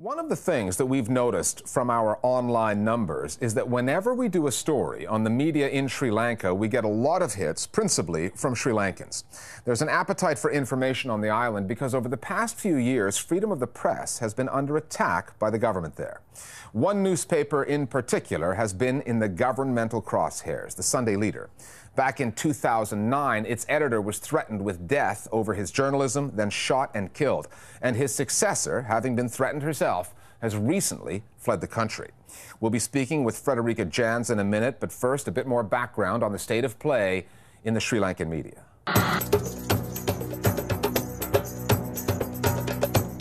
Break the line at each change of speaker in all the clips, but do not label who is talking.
One of the things that we've noticed from our online numbers is that whenever we do a story on the media in Sri Lanka, we get a lot of hits, principally from Sri Lankans. There's an appetite for information on the island because over the past few years, freedom of the press has been under attack by the government there. One newspaper in particular has been in the governmental crosshairs, the Sunday Leader. Back in 2009, its editor was threatened with death over his journalism, then shot and killed. And his successor, having been threatened herself, has recently fled the country. We'll be speaking with Frederica Jansz in a minute, but first, a bit more background on the state of play in the Sri Lankan media.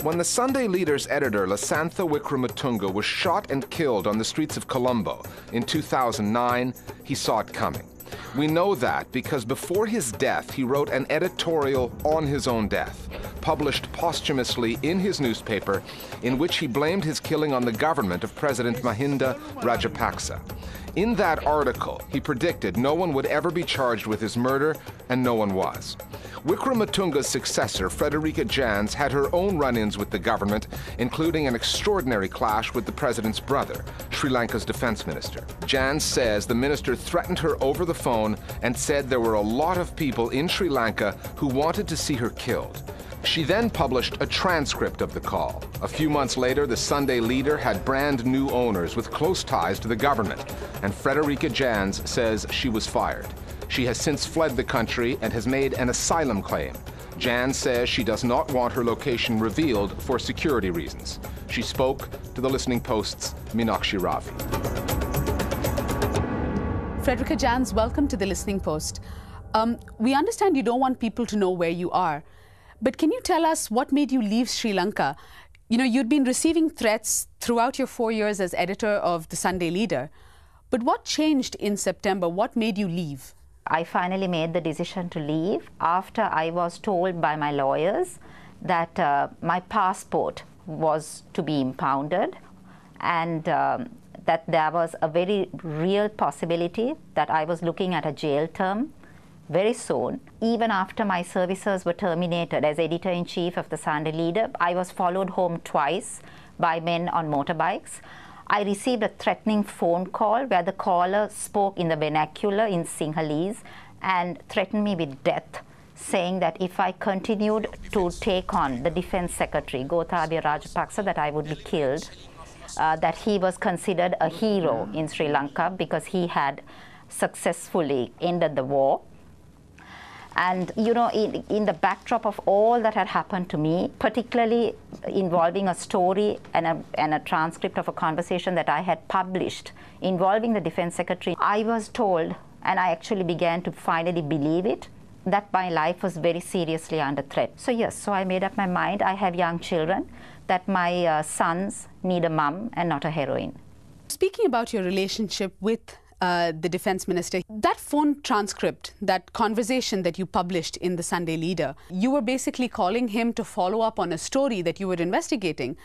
When the Sunday Leader's editor, Lasantha Wickrematunge, was shot and killed on the streets of Colombo in 2009, he saw it coming. We know that because before his death, he wrote an editorial on his own death, published posthumously in his newspaper, in which he blamed his killing on the government of President Mahinda Rajapaksa. In that article, he predicted no one would ever be charged with his murder, and no one was. Wickrematunge's successor, Frederica Jansz, had her own run-ins with the government, including an extraordinary clash with the president's brother, Sri Lanka's defense minister. Jansz says the minister threatened her over the phone and said there were a lot of people in Sri Lanka who wanted to see her killed. She then published a transcript of the call. A few months later, the Sunday Leader had brand new owners with close ties to the government, and Frederica Jansz says she was fired. She has since fled the country and has made an asylum claim. Jansz says she does not want her location revealed for security reasons. She spoke to the Listening Post's Meenakshi Ravi.
Frederica Jansz, welcome to the Listening Post. We understand you don't want people to know where you are, but can you tell us what made you leave Sri Lanka? You know, you'd been receiving threats throughout your 4 years as editor of the Sunday Leader, but what changed in September? What made you leave?
I finally made the decision to leave after I was told by my lawyers that my passport was to be impounded and that there was a very real possibility that I was looking at a jail term very soon. Even after my services were terminated as editor-in-chief of the Sunday Leader, I was followed home twice by men on motorbikes. I received a threatening phone call where the caller spoke in the vernacular in Sinhalese and threatened me with death, saying that if I continued to take on the Defense Secretary, Gotabaya Rajapaksa, that I would be killed, that he was considered a hero in Sri Lanka because he had successfully ended the war. And, you know, in the backdrop of all that had happened to me, particularly involving a story and a transcript of a conversation that I had published involving the Defense Secretary, I was told, and I actually began to finally believe it, that my life was very seriously under threat. So yes, so I made up my mind. I have young children, that my sons need a mum and not a heroine.
Speaking about your relationship with the defense minister, that phone transcript, that conversation that you published in the Sunday Leader, you were basically calling him to follow up on a story that you were investigating.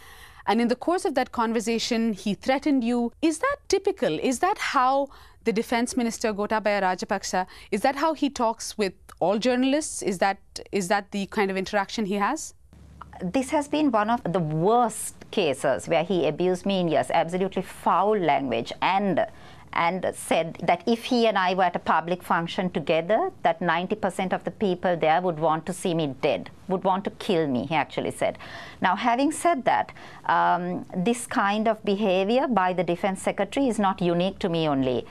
And in the course of that conversation, he threatened you. Is that typical? Is that how the defense minister, Gotabaya Rajapaksa, is that how he talks with all journalists? Is that the kind of interaction he has?
This has been one of the worst cases where he abused me in, yes, absolutely foul language and said that if he and I were at a public function together, that 90% of the people there would want to see me dead, would want to kill me, he actually said. Now, having said that, this kind of behavior by the Defense Secretary is not unique to me only.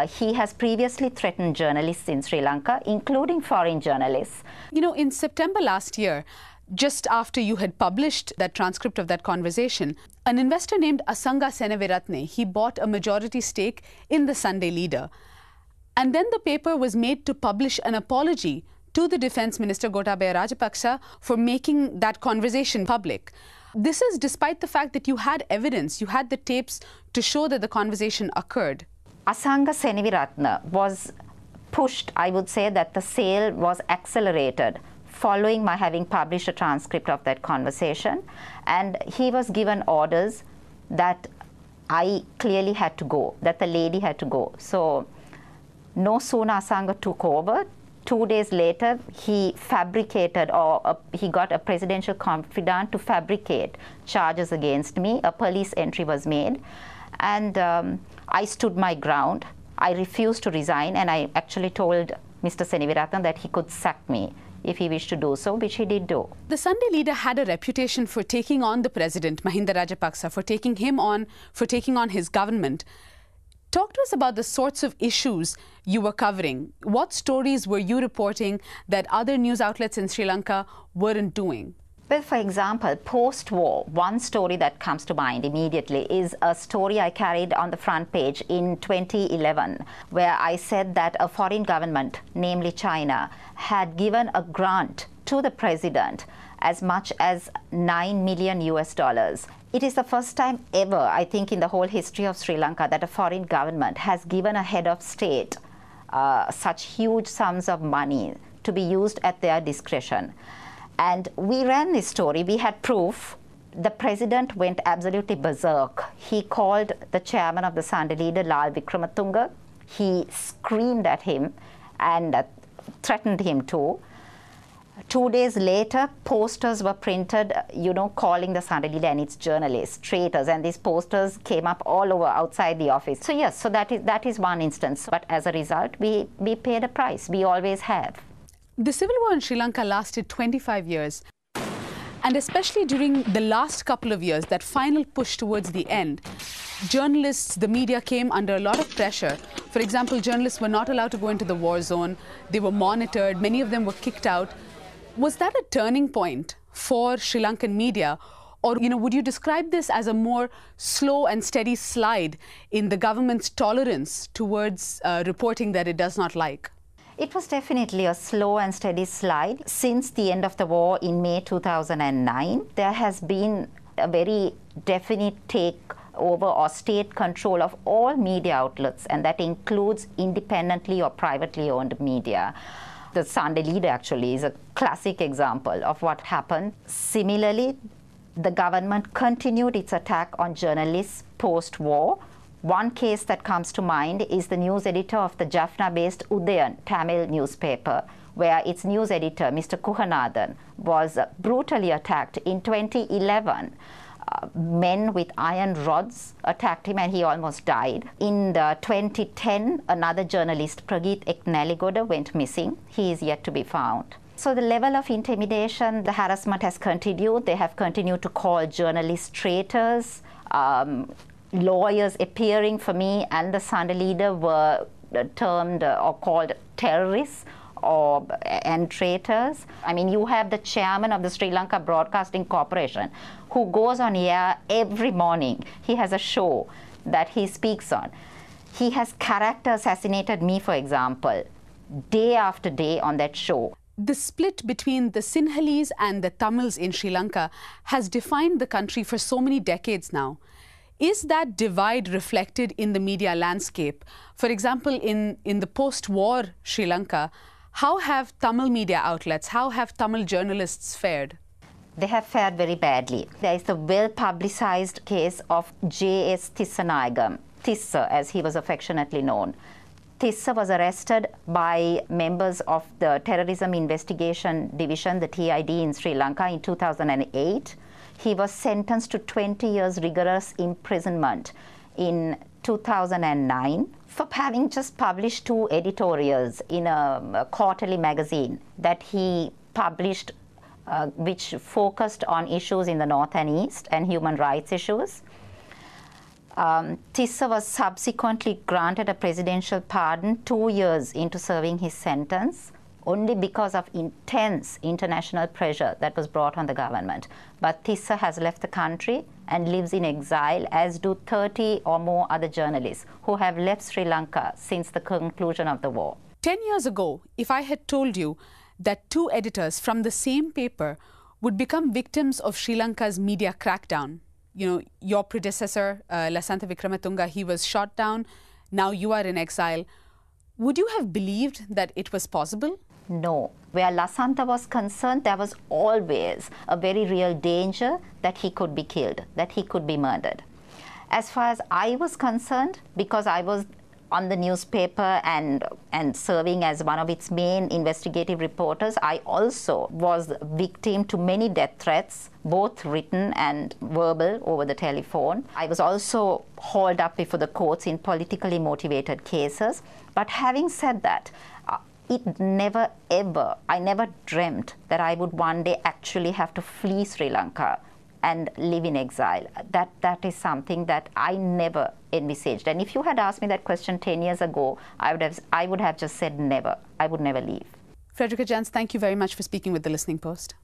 He has previously threatened journalists in Sri Lanka, including foreign journalists.
You know, in September last year, just after you had published that transcript of that conversation, an investor named Asanga Seneviratne, he bought a majority stake in the Sunday Leader. And then the paper was made to publish an apology to the defense minister, Gotabaya Rajapaksa, for making that conversation public. This is despite the fact that you had evidence, you had the tapes to show that the conversation occurred.
Asanga Seneviratne was pushed, I would say that the sale was accelerated following my having published a transcript of that conversation, and he was given orders that I clearly had to go, that the lady had to go. So no sooner Asanga took over 2 days later, he fabricated, or he got a presidential confidant to fabricate charges against me. A police entry was made, and I stood my ground. I refused to resign, and I actually told Mr. Seniviratne that he could sack me if he wished to do so, which he did do.
The Sunday leader had a reputation for taking on the president, Mahinda Rajapaksa, for taking on his government. Talk to us about the sorts of issues you were covering. What stories were you reporting that other news outlets in Sri Lanka weren't doing?
Well, for example, post-war, one story that comes to mind immediately is a story I carried on the front page in 2011, where I said that a foreign government, namely China, had given a grant to the president as much as $9 million US. It is the first time ever, I think, in the whole history of Sri Lanka that a foreign government has given a head of state such huge sums of money to be used at their discretion. And we ran this story. We had proof. The president went absolutely berserk. He called the chairman of the Sunday leader, Lasantha Wickrematunge. He screamed at him and threatened him too. 2 days later, posters were printed, calling the Sunday leader and its journalists traitors, and these posters came up all over outside the office. So yes, so that is one instance. But as a result, we paid a price. We always have.
The civil war in Sri Lanka lasted 25 years. And especially during the last couple of years, that final push towards the end, journalists, the media came under a lot of pressure. For example, journalists were not allowed to go into the war zone. They were monitored. Many of them were kicked out. Was that a turning point for Sri Lankan media? Or, would you describe this as a more slow and steady slide in the government's tolerance towards reporting that it does not like?
It was definitely a slow and steady slide. Since the end of the war in May 2009, there has been a very definite takeover or state control of all media outlets, and that includes independently or privately owned media. The Sunday leader actually is a classic example of what happened. Similarly, the government continued its attack on journalists post-war. One case that comes to mind is the news editor of the Jaffna-based Udayan Tamil newspaper, where its news editor, Mr. Kuhanathan, was brutally attacked in 2011. Men with iron rods attacked him and he almost died. In 2010, another journalist, Prageet Eknaligoda, went missing. He is yet to be found. So the level of intimidation, the harassment has continued. They have continued to call journalists traitors. Lawyers appearing for me and the Sunday leader were termed or called terrorists and traitors. I mean, you have the chairman of the Sri Lanka Broadcasting Corporation who goes on air every morning. He has a show that he speaks on. He has character assassinated me, for example, day after day on that show.
The split between the Sinhalese and the Tamils in Sri Lanka has defined the country for so many decades now. Is that divide reflected in the media landscape? For example, in the post-war Sri Lanka, how have Tamil media outlets, how have Tamil journalists fared?
They have fared very badly. There is the well-publicized case of J.S. Tissanayagam, Tissa as he was affectionately known. Tissa was arrested by members of the Terrorism Investigation Division, the TID in Sri Lanka in 2008. He was sentenced to 20 years rigorous imprisonment in 2009 for having just published 2 editorials in a quarterly magazine that he published which focused on issues in the North and East and human rights issues. Tissa was subsequently granted a presidential pardon 2 years into serving his sentence, only because of intense international pressure that was brought on the government. But Tissa has left the country and lives in exile, as do 30 or more other journalists who have left Sri Lanka since the conclusion of the war.
10 years ago, if I had told you that 2 editors from the same paper would become victims of Sri Lanka's media crackdown, your predecessor, Lasantha Wickrematunge, he was shot down, now you are in exile, would you have believed that it was possible?
No. Where Lasantha was concerned, there was always a very real danger that he could be killed, that he could be murdered. As far as I was concerned, because I was on the newspaper and serving as one of its main investigative reporters, I also was victim to many death threats, both written and verbal over the telephone. I was also hauled up before the courts in politically motivated cases. But having said that, it never ever, I never dreamt that I would one day actually have to flee Sri Lanka and live in exile. That is something that I never envisaged. And if you had asked me that question 10 years ago, I would have just said never. I would never leave.
Frederica Jansz, thank you very much for speaking with the Listening Post.